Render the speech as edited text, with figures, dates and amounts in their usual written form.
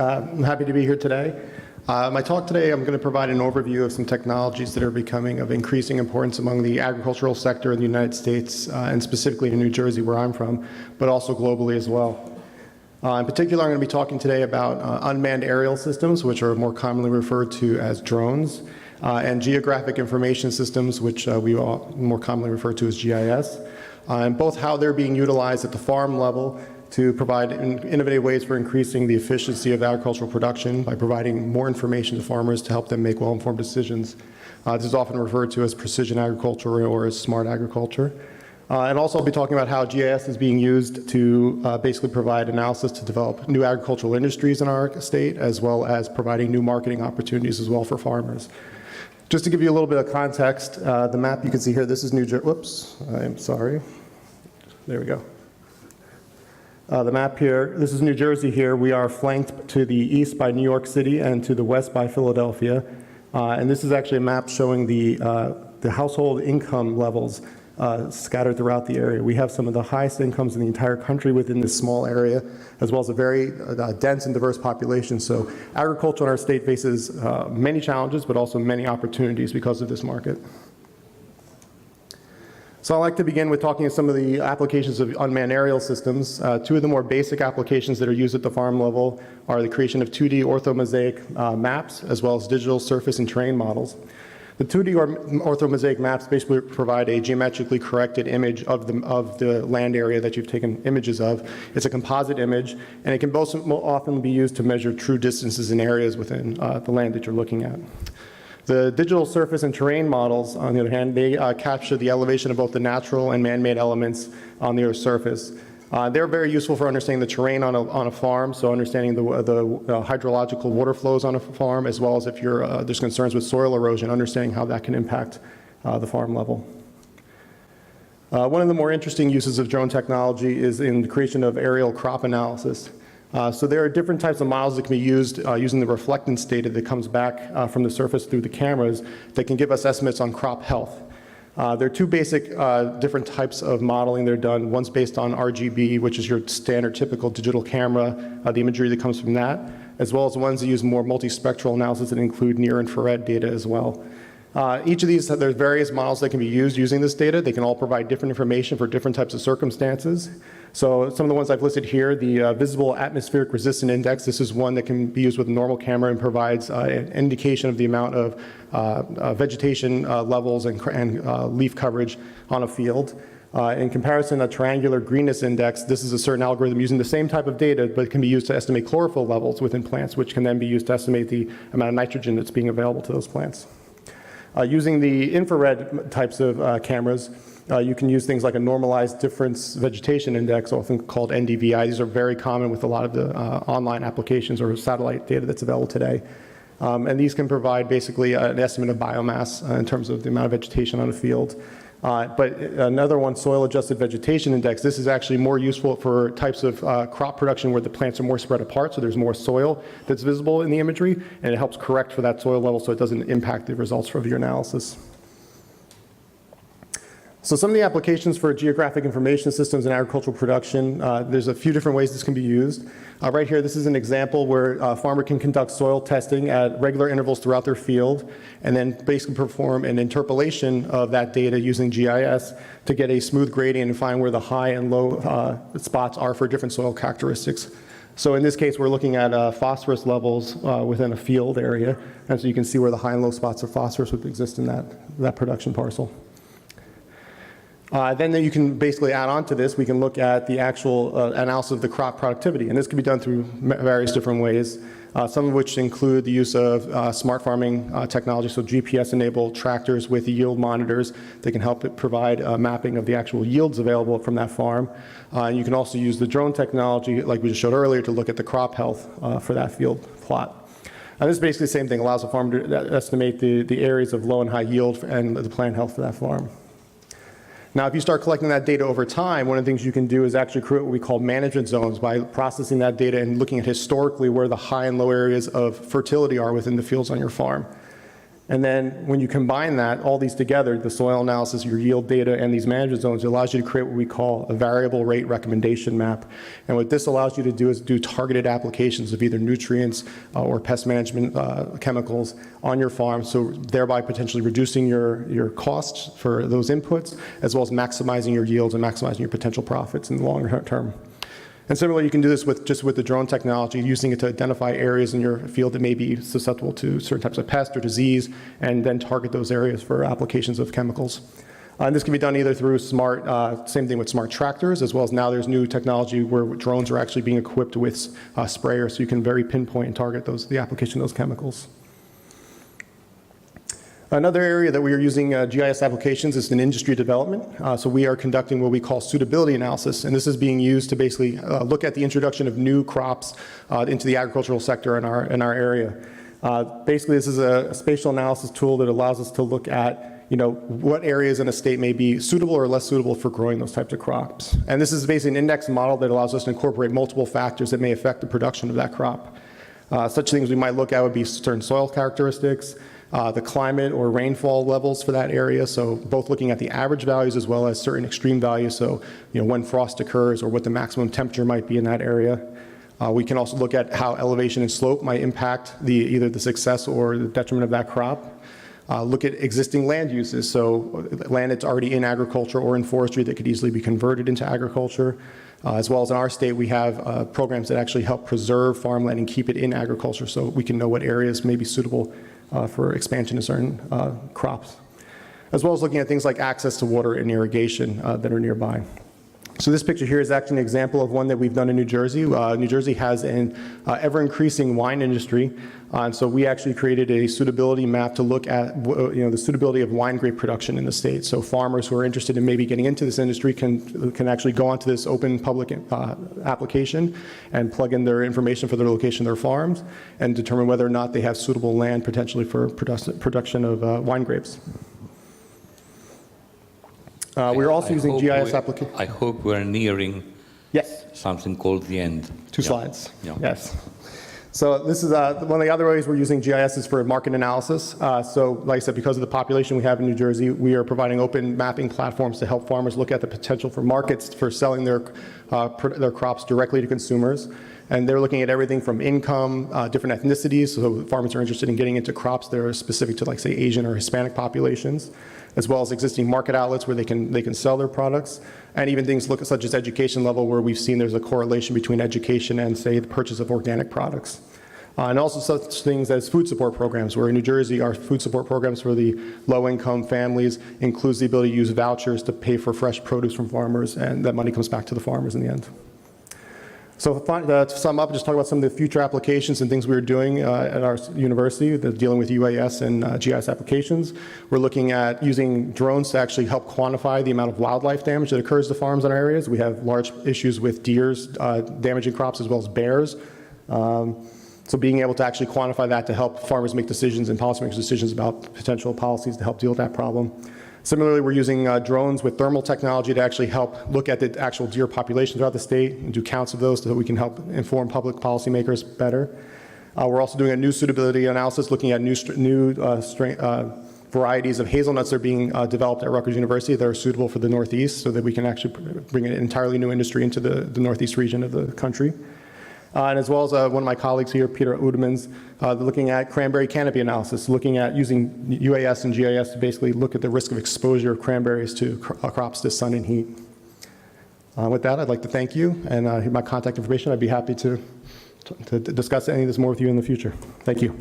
I'm happy to be here today. My talk today, I'm going to provide an overview of some technologies that are becoming of increasing importance among the agricultural sector in the United States, and specifically in New Jersey, where I'm from, but also globally as well. In particular, I'm going to be talking today about unmanned aerial systems, which are more commonly referred to as drones, and geographic information systems, which we all more commonly refer to as GIS, and both how they're being utilized at the farm level to provide innovative ways for increasing the efficiency of agricultural production by providing more information to farmers to help them make well-informed decisions. This is often referred to as precision agriculture or as smart agriculture. And also I'll be talking about how GIS is being used to basically provide analysis to develop new agricultural industries in our state, as well as providing new marketing opportunities as well for farmers. Just to give you a little bit of context, the map you can see here, this is New Jersey. Whoops, I'm sorry. There we go. The map here, this is New Jersey here. We are flanked to the east by New York City and to the west by Philadelphia. And this is actually a map showing the household income levels scattered throughout the area. We have some of the highest incomes in the entire country within this small area, as well as a very dense and diverse population. So agriculture in our state faces many challenges, but also many opportunities because of this market. So I'd like to begin with talking about some of the applications of unmanned aerial systems. Two of the more basic applications that are used at the farm level are the creation of 2D orthomosaic maps, as well as digital surface and terrain models. The 2D orthomosaic maps basically provide a geometrically corrected image of the land area that you've taken images of. It's a composite image, and it can both often be used to measure true distances in areas within the land that you're looking at. The digital surface and terrain models, on the other hand, they capture the elevation of both the natural and man-made elements on the Earth's surface. They're very useful for understanding the terrain on a farm, so understanding the hydrological water flows on a farm, as well as if there's concerns with soil erosion, understanding how that can impact the farm level. One of the more interesting uses of drone technology is in the creation of aerial crop analysis. So there are different types of models that can be used using the reflectance data that comes back from the surface through the cameras that can give us estimates on crop health. There are two basic different types of modeling that are done. One's based on RGB, which is your standard typical digital camera, the imagery that comes from that, as well as ones that use more multispectral analysis that include near-infrared data as well. Each of these, there's various models that can be used using this data. They can all provide different information for different types of circumstances. So some of the ones I've listed here, the Visible Atmospheric Resistance Index, this is one that can be used with a normal camera and provides an indication of the amount of vegetation levels and leaf coverage on a field. In comparison, a Triangular Greenness Index, this is a certain algorithm using the same type of data, but it can be used to estimate chlorophyll levels within plants, which can then be used to estimate the amount of nitrogen that's being available to those plants. Using the infrared types of cameras, you can use things like a Normalized Difference Vegetation Index, often called NDVI. These are very common with a lot of the online applications or satellite data that's available today. And these can provide basically an estimate of biomass in terms of the amount of vegetation on a field. But another one, Soil Adjusted Vegetation Index, this is actually more useful for types of crop production where the plants are more spread apart, so there's more soil that's visible in the imagery, and it helps correct for that soil level so it doesn't impact the results of your analysis. So some of the applications for geographic information systems in agricultural production, there's a few different ways this can be used. Right here, this is an example where a farmer can conduct soil testing at regular intervals throughout their field and then basically perform an interpolation of that data using GIS to get a smooth gradient and find where the high and low spots are for different soil characteristics. So in this case, we're looking at phosphorus levels within a field area, and so you can see where the high and low spots of phosphorus would exist in that production parcel. Then you can basically add on to this, we can look at the actual analysis of the crop productivity, and this can be done through various different ways, some of which include the use of smart farming technology, so GPS-enabled tractors with yield monitors that can help provide mapping of the actual yields available from that farm. And you can also use the drone technology, like we just showed earlier, to look at the crop health for that field plot. And this is basically the same thing, allows a farmer to estimate the areas of low and high yield and the plant health for that farm. Now, if you start collecting that data over time, one of the things you can do is actually create what we call management zones by processing that data and looking at historically where the high and low areas of fertility are within the fields on your farm. And then when you combine that, all these together, the soil analysis, your yield data, and these management zones, it allows you to create what we call a variable rate recommendation map. And what this allows you to do is do targeted applications of either nutrients or pest management chemicals on your farm, so thereby potentially reducing your costs for those inputs, as well as maximizing your yields and maximizing your potential profits in the longer term. And similarly, you can do this just with the drone technology, using it to identify areas in your field that may be susceptible to certain types of pest or disease, and then target those areas for applications of chemicals. And this can be done either through same thing with smart tractors, as well as now there's new technology where drones are actually being equipped with sprayers, so you can very pinpoint and target the application of those chemicals. Another area that we are using GIS applications is in industry development. So we are conducting what we call suitability analysis, and this is being used to basically look at the introduction of new crops into the agricultural sector in our area. Basically, this is a spatial analysis tool that allows us to look at what areas in a state may be suitable or less suitable for growing those types of crops. And this is basically an index model that allows us to incorporate multiple factors that may affect the production of that crop. Such things we might look at would be certain soil characteristics, the climate or rainfall levels for that area, so both looking at the average values as well as certain extreme values, so when frost occurs or what the maximum temperature might be in that area. We can also look at how elevation and slope might impact either the success or the detriment of that crop. Look at existing land uses, so land that's already in agriculture or in forestry that could easily be converted into agriculture. As well as in our state, we have programs that actually help preserve farmland and keep it in agriculture, so we can know what areas may be suitable for expansion of certain crops, as well as looking at things like access to water and irrigation that are nearby. So this picture here is actually an example of one that we've done in New Jersey. New Jersey has an ever-increasing wine industry, and so we actually created a suitability map to look at the suitability of wine grape production in the state. So farmers who are interested in maybe getting into this industry can actually go onto this open public application and plug in their information for their location of their farms and determine whether or not they have suitable land potentially for production of wine grapes. We're also using GIS applications. I hope we're nearing something called the end. Two slides. Yeah. Yes. So this is one of the other ways we're using GIS is for market analysis. So like I said, because of the population we have in New Jersey, we are providing open mapping platforms to help farmers look at the potential for markets for selling their crops directly to consumers. And they're looking at everything from income, different ethnicities, so farmers are interested in getting into crops that are specific to, like, say, Asian or Hispanic populations, as well as existing market outlets where they can sell their products, and even things such as education level, where we've seen there's a correlation between education and, say, the purchase of organic products. And also such things as food support programs, where in New Jersey our food support programs for the low-income families includes the ability to use vouchers to pay for fresh produce from farmers, and that money comes back to the farmers in the end. So to sum up, just talk about some of the future applications and things we are doing at our university that dealing with UAS and GIS applications. We're looking at using drones to actually help quantify the amount of wildlife damage that occurs to farms in our areas. We have large issues with deers damaging crops as well as bears. So being able to actually quantify that to help farmers make decisions and policymakers decisions about potential policies to help deal with that problem. Similarly, we're using drones with thermal technology to actually help look at the actual deer population throughout the state and do counts of those so that we can help inform public policymakers better. We're also doing a new suitability analysis, looking at new varieties of hazelnuts that are being developed at Rutgers University that are suitable for the Northeast, so that we can actually bring an entirely new industry into the Northeast region of the country. And as well as one of my colleagues here, Peter Udemans, looking at cranberry canopy analysis, looking at using UAS and GIS to basically look at the risk of exposure of cranberries to crops to sun and heat. With that, I'd like to thank you, and here's my contact information. I'd be happy to discuss any of this more with you in the future. Thank you.